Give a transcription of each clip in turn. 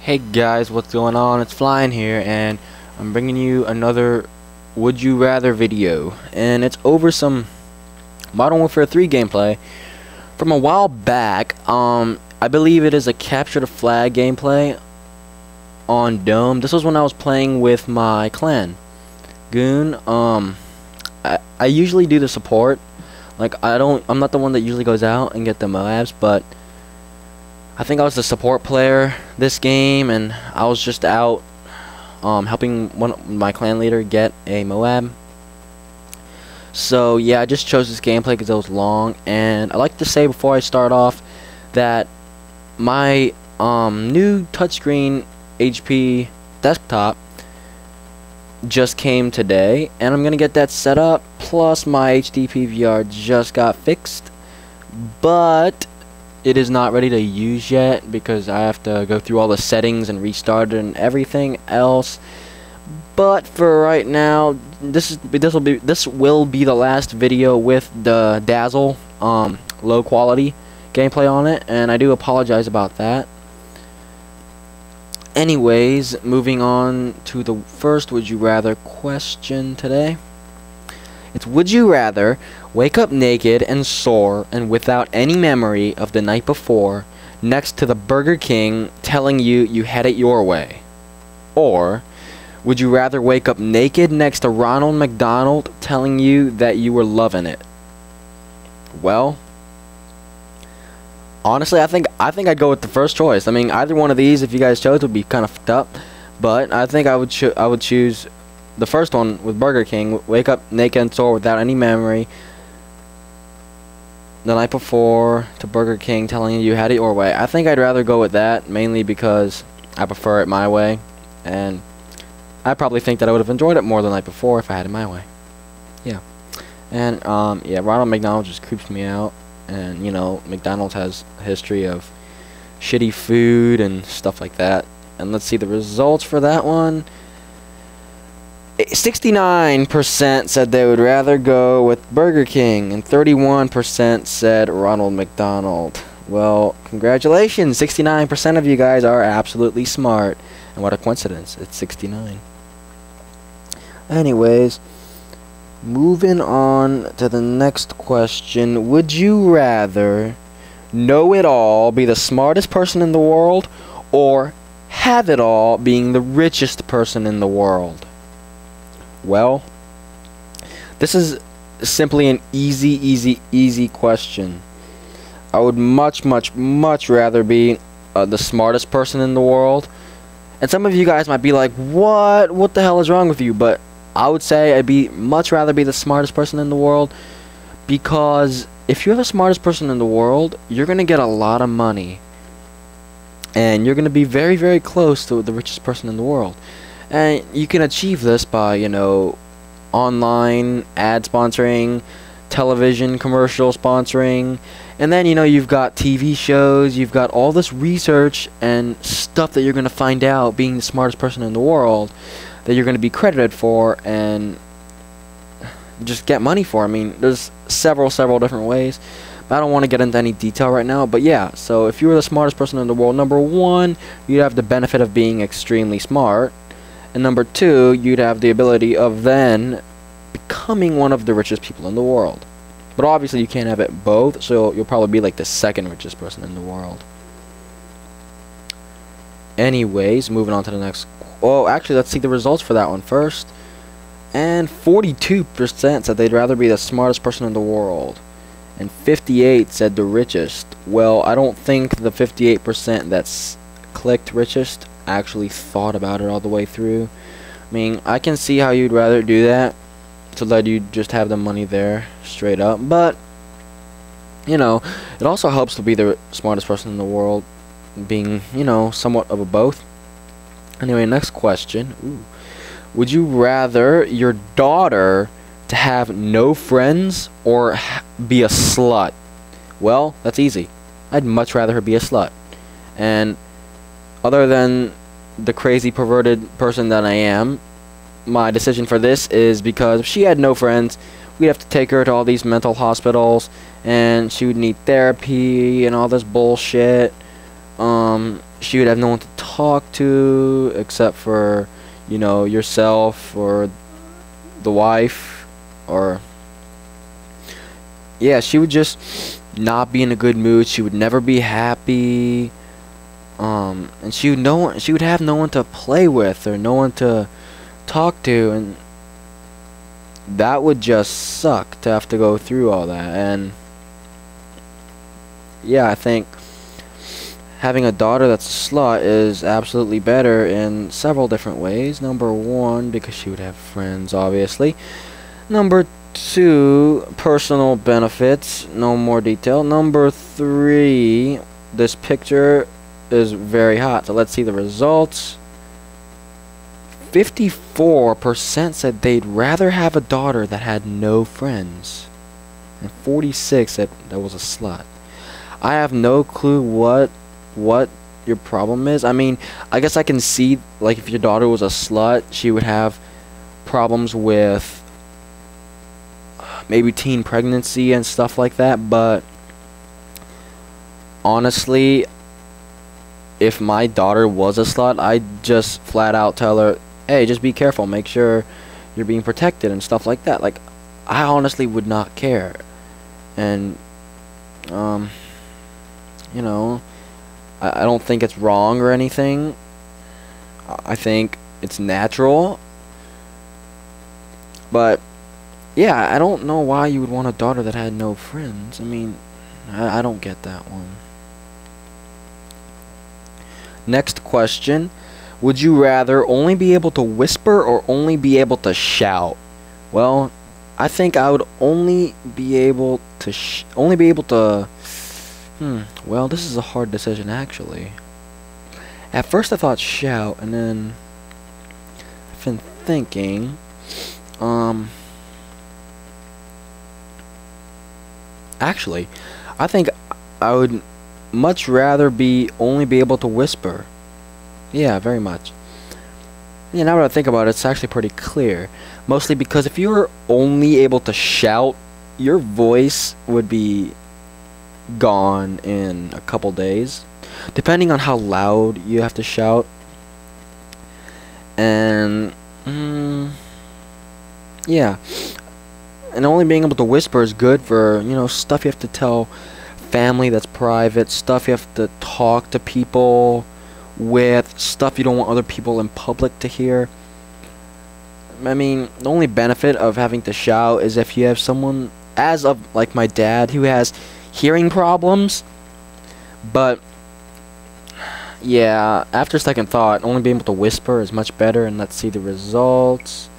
Hey guys, what's going on? It's Flying here, and I'm bringing you another Would You Rather video, and it's over some Modern Warfare 3 gameplay from a while back. I believe it is a capture the flag gameplay on Dome. This was when I was playing with my clan, Goon. I usually do the support. Like I'm not the one that usually goes out and get the Moabs, but I think I was the support player this game, and I was just out helping my clan leader get a Moab. So yeah, I just chose this gameplay because it was long, and I like to say before I start off that my new touchscreen HP desktop just came today, and I'm gonna get that set up. Plus my HD PVR just got fixed, but it is not ready to use yet because I have to go through all the settings and restart it and everything else. But for right now, this will be the last video with the Dazzle low quality gameplay on it, and I do apologize about that. Anyways, moving on to the first would you rather question today. It's would you rather wake up naked and sore and without any memory of the night before next to the Burger King telling you you had it your way, or would you rather wake up naked next to Ronald McDonald telling you that you were loving it? Well, honestly, I think I'd go with the first choice. I mean, either one of these, if you guys chose, would be kind of fucked up. But I think I would choose the first one with Burger King. Wake up naked and sore without any memory the night before to Burger King telling you you had it your way. I think I'd rather go with that, mainly because I prefer it my way, and I probably think that I would have enjoyed it more the night before if I had it my way. Yeah. And yeah, Ronald McDonald just creeps me out. And you know, McDonald's has a history of shitty food and stuff like that. And let's see the results for that one. 69% said they would rather go with Burger King, and 31% said Ronald McDonald. Well, congratulations, 69% of you guys are absolutely smart. And what a coincidence, it's 69. Anyways, moving on to the next question. Would you rather know it all, be the smartest person in the world, or have it all, being the richest person in the world? Well, this is simply an easy question. I would much rather be the smartest person in the world. And some of you guys might be like, what the hell is wrong with you? But I would say I'd much rather be the smartest person in the world, because if you're the smartest person in the world, you're going to get a lot of money, and you're going to be very close to the richest person in the world. And you can achieve this by, you know, online ad sponsoring, television commercial sponsoring, and then, you know, you've got TV shows, you've got all this research and stuff that you're going to find out being the smartest person in the world that you're going to be credited for and just get money for. I mean, there's several different ways, but I don't want to get into any detail right now. But yeah, so if you were the smartest person in the world, number one, you'd have the benefit of being extremely smart, and number two, you'd have the ability of then becoming one of the richest people in the world. But obviously you can't have it both, so you'll probably be like the second richest person in the world. Anyways, moving on to the next. Oh, actually, let's see the results for that one first. And 42% said they'd rather be the smartest person in the world, and 58% said the richest. Well, I don't think the 58% that's clicked richest actually thought about it all the way through. I mean, I can see how you'd rather do that, to let you just have the money there straight up, but you know, it also helps to be the smartest person in the world, being, you know, somewhat of a both. Anyway, next question. Ooh. Would you rather your daughter to have no friends or be a slut? Well, that's easy. I'd much rather her be a slut. And other than the crazy perverted person that I am, my decision for this is because if she had no friends, we'd have to take her to all these mental hospitals, and she would need therapy and all this bullshit. she would have no one to talk to except for, you know, yourself or the wife, or yeah, she would just not be in a good mood. She would never be happy. And she would have no one to play with or no one to talk to, and that would just suck to have to go through all that. And yeah, I think having a daughter that's a slut is absolutely better in several different ways. Number one, because she would have friends, obviously. Number two, personal benefits. No more detail. Number three, this picture is very hot. So let's see the results. 54% said they'd rather have a daughter that had no friends. And 46% said that was a slut. I have no clue what your problem is. I mean, I guess I can see, like, if your daughter was a slut, she would have problems with maybe teen pregnancy and stuff like that, but honestly, if my daughter was a slut, I'd just flat out tell her, hey, just be careful, make sure you're being protected and stuff like that. Like, I honestly would not care. And you know, I don't think it's wrong or anything. I think it's natural. But yeah, I don't know why you would want a daughter that had no friends. I mean, I don't get that one. Next question. Would you rather only be able to whisper or only be able to shout? Well, I think I would only be able to well, this is a hard decision, actually. At first I thought shout, and then I've been thinking, actually, I think I would much rather only be able to whisper. Yeah, very much. Yeah, now that I think about it, it's actually pretty clear. Mostly because if you were only able to shout, your voice would be gone in a couple days, depending on how loud you have to shout. And yeah, and only being able to whisper is good for, you know, stuff you have to tell family that's private, stuff you have to talk to people with, stuff you don't want other people in public to hear. I mean, the only benefit of having to shout is if you have someone, as of like my dad, who has hearing problems. But yeah, after second thought, only being able to whisper is much better. And let's see the results.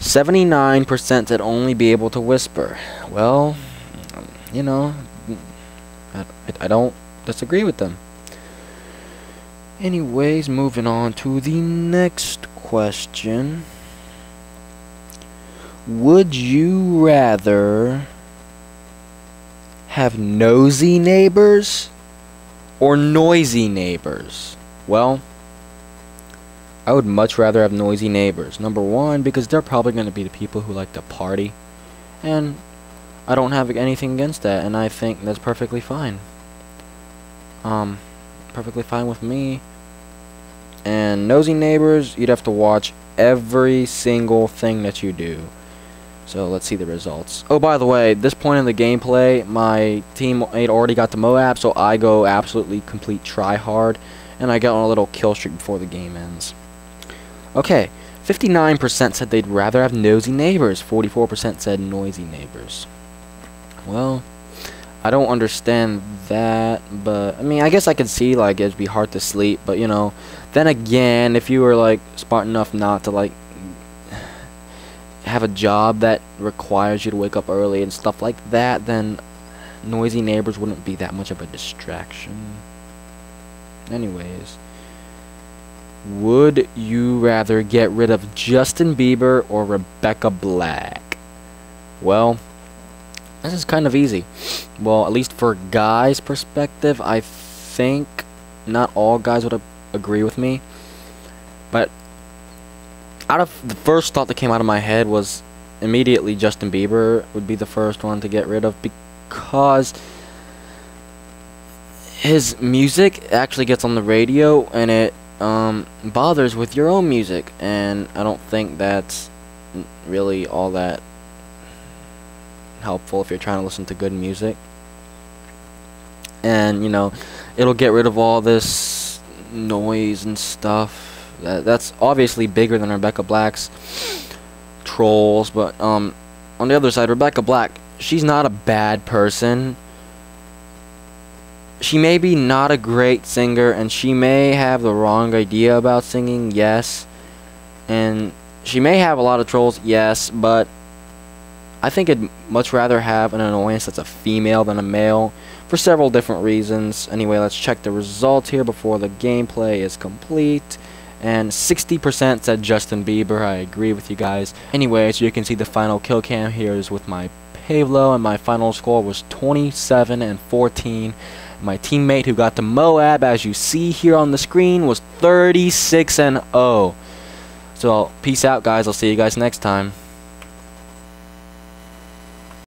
79% said only be able to whisper. Well, you know, I don't disagree with them. Anyways, moving on to the next question. Would you rather have nosy neighbors or noisy neighbors? Well, I would much rather have noisy neighbors. Number one, because they're probably going to be the people who like to party, and I don't have anything against that, and I think that's perfectly fine. Perfectly fine with me. And nosy neighbors, you'd have to watch every single thing that you do. So let's see the results. Oh, by the way, this point in the gameplay, my teammate already got the Moab, so I go absolutely complete try hard, and I get on a little kill streak before the game ends. Okay, 59% said they'd rather have nosy neighbors. 44% said noisy neighbors. Well, I don't understand that, but I mean, I guess I could see like it'd be hard to sleep, but you know, then again, if you were like smart enough not to like have a job that requires you to wake up early and stuff like that, then noisy neighbors wouldn't be that much of a distraction. Anyways, would you rather get rid of Justin Bieber or Rebecca Black? Well, this is kind of easy. Well, at least for a guy's perspective, I think not all guys would agree with me. But out of the first thought that came out of my head was immediately Justin Bieber would be the first one to get rid of, because his music actually gets on the radio, and it bothers with your own music, and I don't think that's really all that helpful if you're trying to listen to good music. And you know, it'll get rid of all this noise and stuff. That's obviously bigger than Rebecca Black's trolls, but on the other side, Rebecca Black, she's not a bad person. She may be not a great singer, and she may have the wrong idea about singing, yes, and she may have a lot of trolls, yes, but I think I'd much rather have an annoyance that's a female than a male, for several different reasons. Anyway, let's check the results here before the gameplay is complete. And 60% said Justin Bieber. I agree with you guys. Anyway, so you can see the final kill cam here is with my Pavlo, and my final score was 27-14. My teammate who got the Moab, as you see here on the screen, was 36-0. So peace out, guys. I'll see you guys next time.